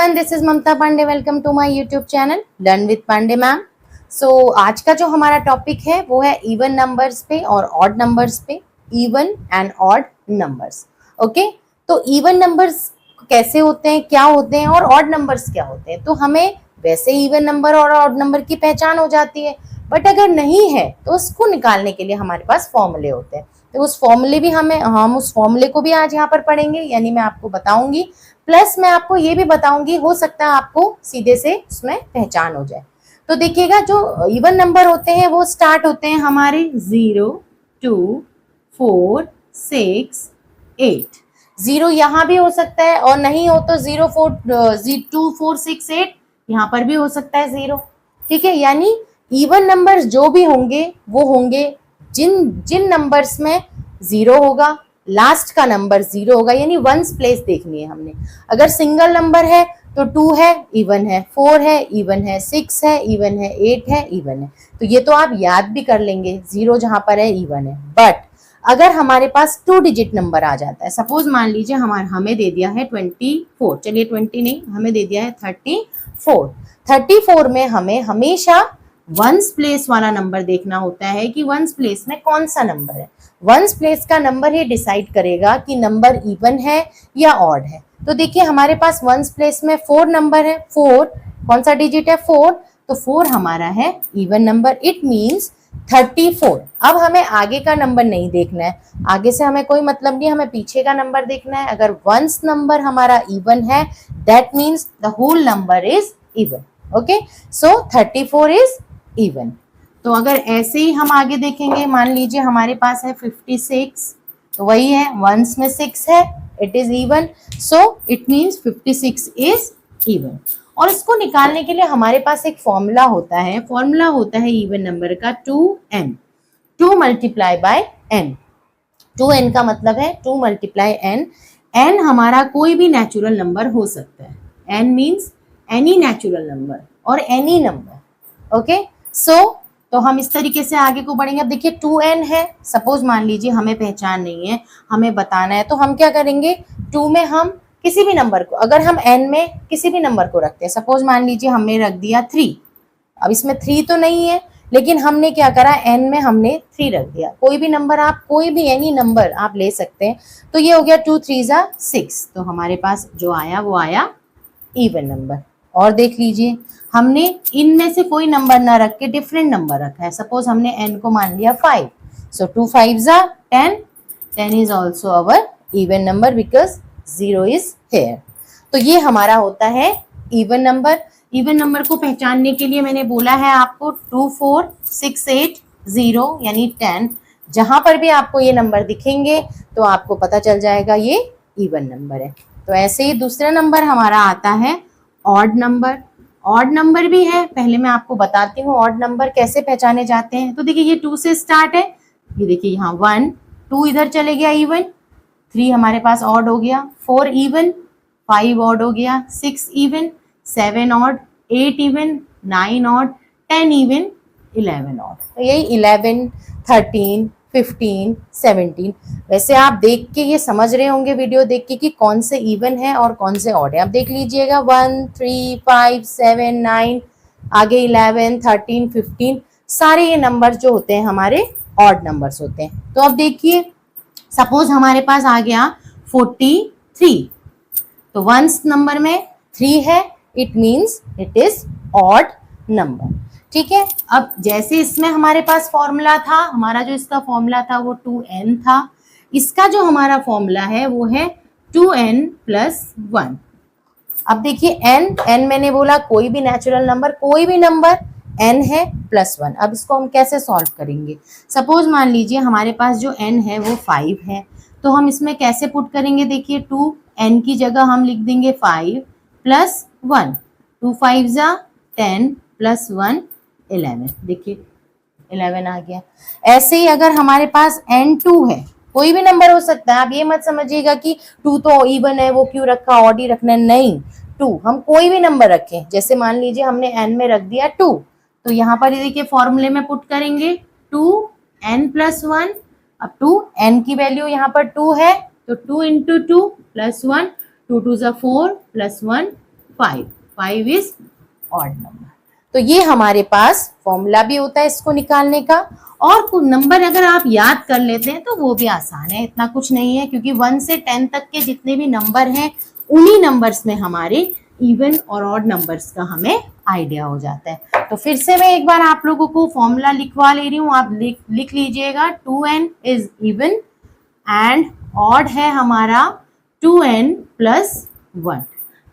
Everyone, this is Mamta Pandey. Welcome to my YouTube channel learn with Pandey ma'am. So आज का जो हमारा टॉपिक है वो है इवन नंबर्स पे और ऑड नंबर्स पे, even and odd numbers. Okay, तो इवन नंबर्स कैसे होते हैं, क्या होते हैं, और ऑड नंबर्स क्या होते हैं। तो हमें वैसे इवन नंबर और ऑड नंबर की पहचान हो जाती है, बट अगर नहीं है तो उसको निकालने के लिए हमारे पास फॉर्मूले होते हैं। तो उस फॉर्मूले भी हम उस फॉर्मूले को भी आज यहाँ पर पढ़ेंगे, यानी मैं आपको बताऊंगी, प्लस मैं आपको ये भी बताऊंगी, हो सकता है आपको सीधे से उसमें पहचान हो जाए। तो देखिएगा, जो इवन नंबर होते हैं वो स्टार्ट होते हैं हमारे 0, 2, 4, 6, 8। 0 यहाँ भी हो सकता है, और नहीं हो तो 0, 4, 2, 4, 6, 8 यहाँ पर भी हो सकता है 0। ठीक है, यानी इवन नंबर्स जो भी होंगे वो होंगे जिन नंबर्स में 0 होगा, लास्ट का नंबर 0 होगा, यानी वंस प्लेस देखनी है हमने। अगर सिंगल नंबर है तो 2 है, इवन है, 4 है, इवन है, 6 है, इवन है, 8 है, इवन है। तो ये तो आप याद भी कर लेंगे, 0 जहां पर है इवन है। बट अगर हमारे पास 2 डिजिट नंबर आ जाता है, सपोज मान लीजिए हमें दे दिया है 24, चलिए 20 नहीं, हमें दे दिया है 34। 34 में हमें हमेशा वंस प्लेस वाला नंबर देखना होता है कि वंस प्लेस में कौन सा नंबर है। वंस प्लेस का नंबर ही डिसाइड करेगा कि नंबर इवन है या ऑड है। तो देखिए हमारे पास वंस प्लेस में 4 नंबर है। 4 कौन सा डिजिट है? 4। तो 4 हमारा है इवन नंबर, इट मींस 34। अब हमें आगे का नंबर नहीं देखना है, आगे से हमें कोई मतलब नहीं, हमें पीछे का नंबर देखना है। अगर वंस नंबर हमारा इवन है, that means the whole number is even. Okay, so 34 is even. तो अगर ऐसे ही हम आगे देखेंगे, मान लीजिए हमारे पास है 56, तो वही है, वंस में 6 है, it is even, so it means 56 is even. और इसको निकालने के लिए हमारे पास एक फॉर्मूला होता है, फॉर्मूला होता है इवन नंबर का 2n, 2 multiply by n। 2n का मतलब है 2 मल्टीप्लाई n। n हमारा कोई भी नेचुरल नंबर हो सकता है, n means any natural number और एनी नंबर। ओके, सो तो हम इस तरीके से आगे को बढ़ेंगे। अब देखिए 2n है, सपोज मान लीजिए हमें पहचान नहीं है, हमें बताना है, तो हम क्या करेंगे, 2 में हम किसी भी नंबर को, अगर हम n में किसी भी नंबर को रखते हैं, सपोज मान लीजिए हमने रख दिया 3। अब इसमें 3 तो नहीं है, लेकिन हमने क्या करा, n में हमने 3 रख दिया। कोई भी नंबर, आप कोई भी एनी नंबर आप ले सकते हैं। तो ये हो गया 2 3 जा 6, तो हमारे पास जो आया वो आया इवन नंबर। और देख लीजिए, हमने इनमें से कोई नंबर ना रख के डिफरेंट नंबर रखा है, सपोज हमने n को मान लिया 5, सो 2 5 जा 10, 10 is also our even number because 0 is here. तो ये हमारा होता है इवन नंबर। इवन नंबर को पहचानने के लिए मैंने बोला है आपको 2 4 6 8 0 यानी 10, जहां पर भी आपको ये नंबर दिखेंगे तो आपको पता चल जाएगा ये इवन नंबर है। तो ऐसे ही दूसरा नंबर हमारा आता है ऑड नंबर। ऑड नंबर भी है, पहले मैं आपको बताती हूँ ऑड नंबर कैसे पहचाने जाते हैं। तो देखिए ये 2 से स्टार्ट है, ये देखिए यहाँ 1, 2 इधर चले गया इवन, 3 हमारे पास ऑड हो गया, 4 इवन, 5 ऑड हो गया, 6 even, 7 odd, 8 even, 9 odd, 10 even, 11 odd. तो यही 11, 13, 15, 17। वैसे आप देख के ये समझ रहे होंगे वीडियो देख के कि कौन से इवन है और कौन से ऑड है। आप देख लीजिएगा 1, 3, 5, 7, 9, आगे 11, 13, 15, सारे ये नंबर जो होते हैं हमारे ऑड नंबर्स होते हैं। तो अब देखिए सपोज हमारे पास आ गया 43, तो वंस नंबर में 3 है, it means it is odd number. ठीक है, अब जैसे इसमें हमारे पास फॉर्मूला था, हमारा जो इसका फॉर्मूला था वो 2n था, इसका जो हमारा फॉर्मूला है वो है 2n प्लस 1। अब देखिए n मैंने बोला कोई भी नेचुरल नंबर, कोई भी नंबर n है प्लस 1। अब इसको हम कैसे सॉल्व करेंगे, सपोज मान लीजिए हमारे पास जो n है वो 5 है, तो हम इसमें कैसे पुट करेंगे, देखिए 2n की जगह हम लिख देंगे 5 प्लस 1, 2 5 जा 10 प्लस 1 11, देखिए 11 आ गया। ऐसे ही अगर हमारे पास n2 है, कोई भी नंबर हो सकता है, आप ये मत समझिएगा कि 2 तो इवन है वो क्यों रखा, ऑड ही रखना है, नहीं, 2 हम कोई भी नंबर रखें, जैसे मान लीजिए हमने n में रख दिया 2, तो यहाँ पर देखिए फॉर्मूले में पुट करेंगे 2n प्लस 1। अब 2n की वैल्यू यहाँ पर 2 है, तो 2 इंटू 2 प्लस 1, 2 2 जा 4 प्लस 1 5, 5 इज ऑड नंबर। तो ये हमारे पास फॉर्मूला भी होता है इसको निकालने का, और कुछ नंबर अगर आप याद कर लेते हैं तो वो भी आसान है, इतना कुछ नहीं है, क्योंकि 1 से 10 तक के जितने भी नंबर हैं उन्हीं नंबर्स में हमारे इवन और ऑड नंबर्स का हमें आइडिया हो जाता है। तो फिर से मैं एक बार आप लोगों को फॉर्मूला लिखवा ले रही हूँ, आप लिख लीजिएगा। 2n is even and odd है हमारा 2n प्लस 1।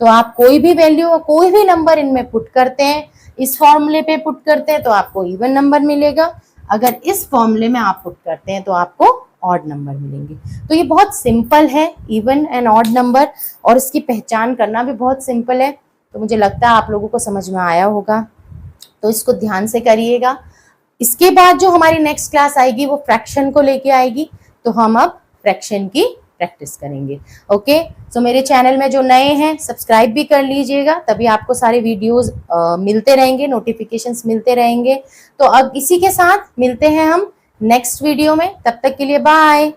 तो आप कोई भी वैल्यू, कोई भी नंबर इनमें पुट करते हैं, इस फॉर्मूले पे पुट करते हैं तो आपको इवन नंबर मिलेगा, अगर इस फॉर्मूले में आप पुट करते हैं तो आपको ऑड नंबर मिलेंगे। तो ये बहुत सिंपल है इवन एंड ऑड नंबर, और इसकी पहचान करना भी बहुत सिंपल है। तो मुझे लगता है आप लोगों को समझ में आया होगा, तो इसको ध्यान से करिएगा। इसके बाद जो हमारी नेक्स्ट क्लास आएगी वो फ्रैक्शन को लेके आएगी, तो हम अब फ्रैक्शन की प्रैक्टिस करेंगे। ओके, सो मेरे चैनल में जो नए हैं सब्सक्राइब भी कर लीजिएगा, तभी आपको सारे वीडियोस मिलते रहेंगे, नोटिफिकेशंस मिलते रहेंगे। तो अब इसी के साथ मिलते हैं हम नेक्स्ट वीडियो में, तब तक के लिए बाय।